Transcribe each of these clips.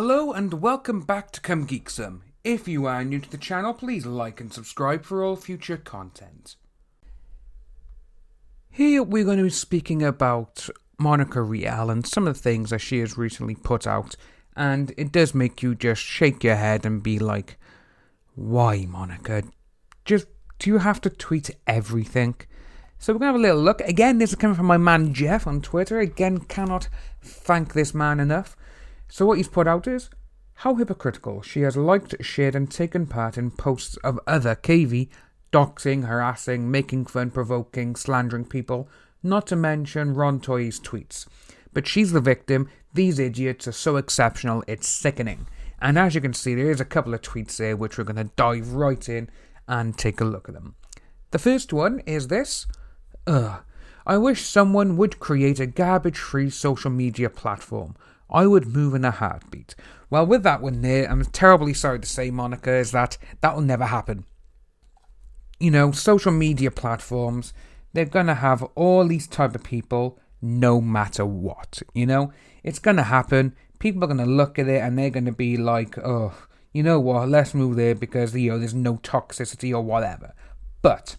Hello and welcome back to Come Geek Some. If you are new to the channel, please like and subscribe for all future content. Here we're going to be speaking about Monica Rial and some of the things that she has recently put out, and it does make you just shake your head and be like, why, Monica? Do you have to tweet everything? So we're going to have a little look. Again, this is coming from my man Jeff on Twitter. Again, cannot thank this man enough. So what he's put out is, how hypocritical. She has liked, shared and taken part in posts of other KV, doxing, harassing, making fun, provoking, slandering people, not to mention Ron Toy's tweets. But she's the victim. These idiots are so exceptional, it's sickening. And as you can see, there is a couple of tweets there which we're going to dive right in and take a look at them. The first one is this. I wish someone would create a garbage-free social media platform. I would move in a heartbeat. Well, with that one there, I'm terribly sorry to say, Monica, is that will never happen. You know, social media platforms, they're going to have all these type of people no matter what, you know? It's going to happen. People are going to look at it and they're going to be like, oh, you know what, let's move there because, you know, there's no toxicity or whatever. But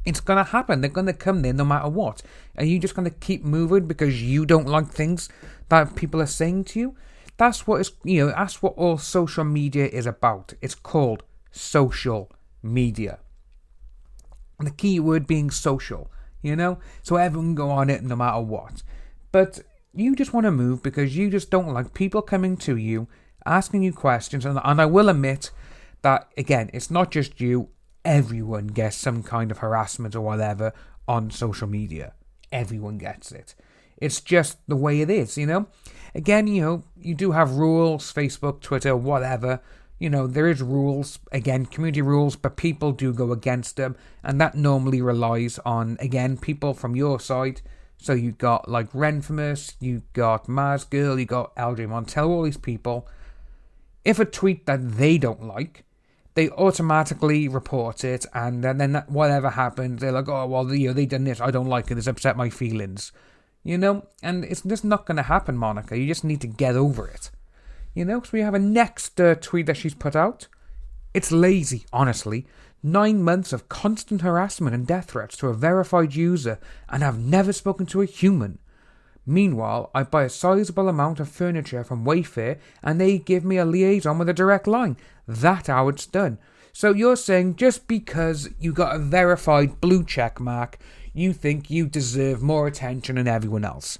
it's going to happen. They're going to come there no matter what. Are you just going to keep moving because you don't like things that people are saying to you? That's what that's what all social media is about. It's called social media. And the key word being social, you know? So everyone can go on it no matter what. But you just want to move because you just don't like people coming to you, asking you questions. And I will admit that, again, it's not just you. Everyone gets some kind of harassment or whatever on social media. Everyone gets it. It's just the way it is, you know? Again, you know, you do have rules, Facebook, Twitter, whatever. You know, there is rules, again, community rules, but people do go against them. And that normally relies on, again, people from your side. So you got like Renfamous, you got Mars Girl, you got LJ Montel, all these people. If a tweet that they don't like, they automatically report it, and then whatever happens, they're like, oh, well, you know, they done this, I don't like it, it's upset my feelings. You know, and it's just not going to happen, Monica. You just need to get over it. You know, so we have a next tweet that she's put out. It's lazy, honestly. 9 months of constant harassment and death threats to a verified user, and I've never spoken to a human. Meanwhile, I buy a sizable amount of furniture from Wayfair and they give me a liaison with a direct line. That's how it's done. So you're saying just because you got a verified blue check mark, you think you deserve more attention than everyone else.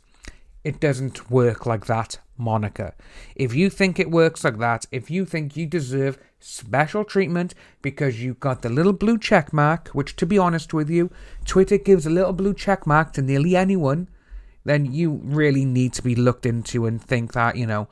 It doesn't work like that, Monica. If you think it works like that, if you think you deserve special treatment because you got the little blue check mark, which to be honest with you, Twitter gives a little blue check mark to nearly anyone, then you really need to be looked into and think that, you know,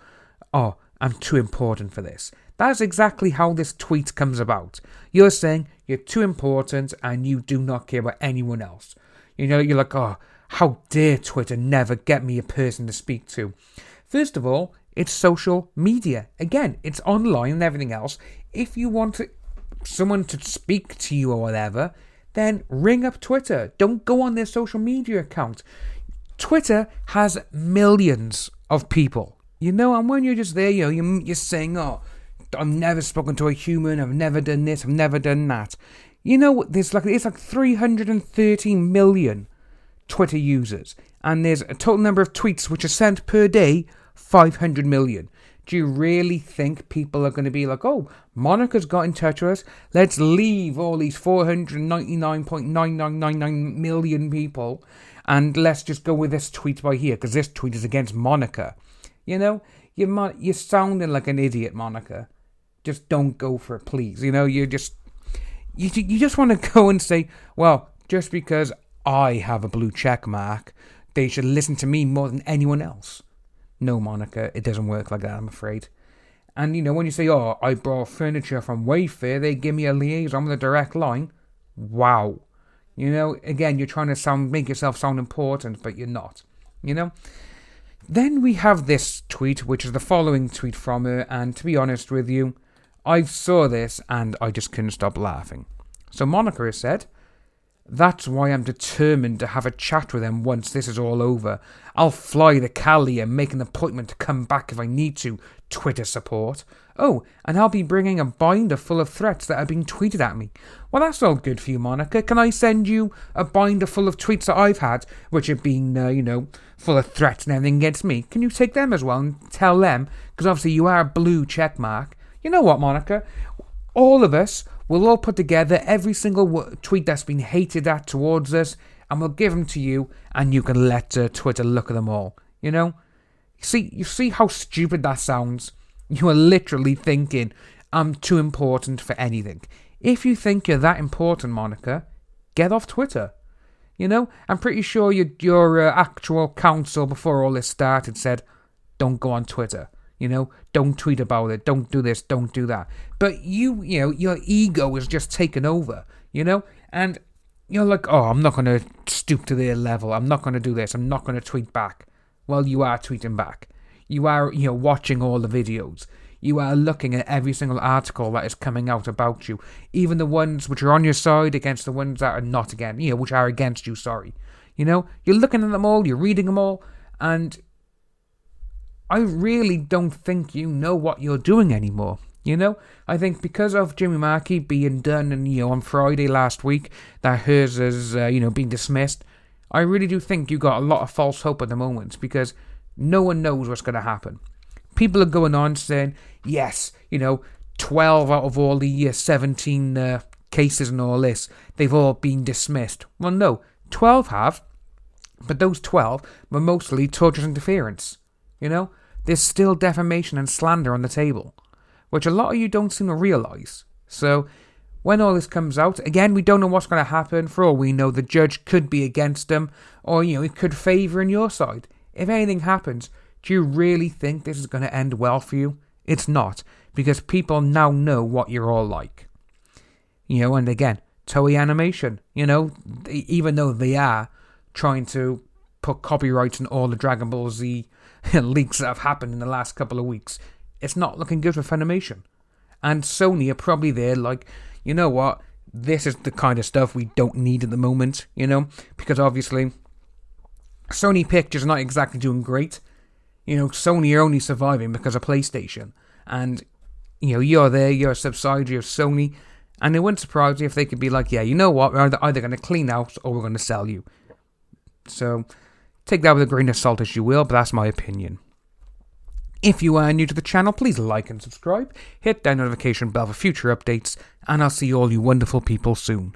oh, I'm too important for this. That's exactly how this tweet comes about. You're saying you're too important and you do not care about anyone else. You know, you're like, oh, how dare Twitter never get me a person to speak to. First of all, it's social media. Again, it's online and everything else. If you want someone to speak to you or whatever, then ring up Twitter. Don't go on their social media account. Twitter has millions of people, you know, and when you're just there, you know, you're saying, oh, I've never spoken to a human, I've never done this, I've never done that. You know, it's like 330 million Twitter users, and there's a total number of tweets which are sent per day, 500 million. Do you really think people are going to be like, oh, Monica's got in touch with us, let's leave all these 499.9999 million people and let's just go with this tweet by here because this tweet is against Monica. You know, you're sounding like an idiot, Monica. Just don't go for it, please. You know, you just want to go and say, well, just because I have a blue check mark, they should listen to me more than anyone else. No, Monica, it doesn't work like that, I'm afraid. And, you know, when you say, oh, I brought furniture from Wayfair, they give me a liaison with a direct line. Wow. You know, again, you're trying to make yourself sound important, but you're not. You know? Then we have this tweet, which is the following tweet from her, and to be honest with you, I saw this and I just couldn't stop laughing. So Monica has said, That's why I'm determined to have a chat with them once this is all over. I'll fly to Cali and make an appointment to come back if I need to, Twitter support. Oh, and I'll be bringing a binder full of threats that have been tweeted at me. Well, that's all good for you, Monica. Can I send you a binder full of tweets that I've had, which have been, full of threats and everything against me? Can you take them as well and tell them? Because obviously you are a blue check mark. You know what, Monica? All of us will all put together every single tweet that's been hated at towards us, and we'll give them to you, and you can let Twitter look at them all. You see how stupid that sounds? You are literally thinking, I'm too important for anything. If you think you're that important, Monica, get off Twitter. I'm pretty sure your actual counsel before all this started said, don't go on Twitter. Don't tweet about it. Don't do this. Don't do that. But your ego is just taken over, and you're like, oh, I'm not going to stoop to their level. I'm not going to do this. I'm not going to tweet back. Well, you are tweeting back. You are, watching all the videos. You are looking at every single article that is coming out about you, even the ones which are on your side against the ones that are not which are against you. Sorry, you're looking at them all. You're reading them all, and I really don't think you know what you're doing anymore. I think because of Jimmy Markey being done and, on Friday last week, that hers has, been dismissed, I really do think you got a lot of false hope at the moment because no one knows what's going to happen. People are going on saying, yes, 12 out of all the 17 cases and all this, they've all been dismissed. Well, no, 12 have, but those 12 were mostly tortious interference. There's still defamation and slander on the table, which a lot of you don't seem to realise. So, when all this comes out, again, we don't know what's going to happen. For all we know, the judge could be against them, or, it could favour in your side. If anything happens, do you really think this is going to end well for you? It's not, because people now know what you're all like. And again, Toei Animation, even though they are trying to put copyrights on all the Dragon Ball Z leaks that have happened in the last couple of weeks, it's not looking good for Funimation. And Sony are probably there like, you know what, this is the kind of stuff we don't need at the moment, because obviously Sony Pictures are not exactly doing great. Sony are only surviving because of PlayStation. And, you're there, you're a subsidiary of Sony, and it wouldn't surprise me if they could be like, yeah, you know what, we're either going to clean out or we're going to sell you. So, take that with a grain of salt as you will, but that's my opinion. If you are new to the channel, please like and subscribe, hit that notification bell for future updates, and I'll see all you wonderful people soon.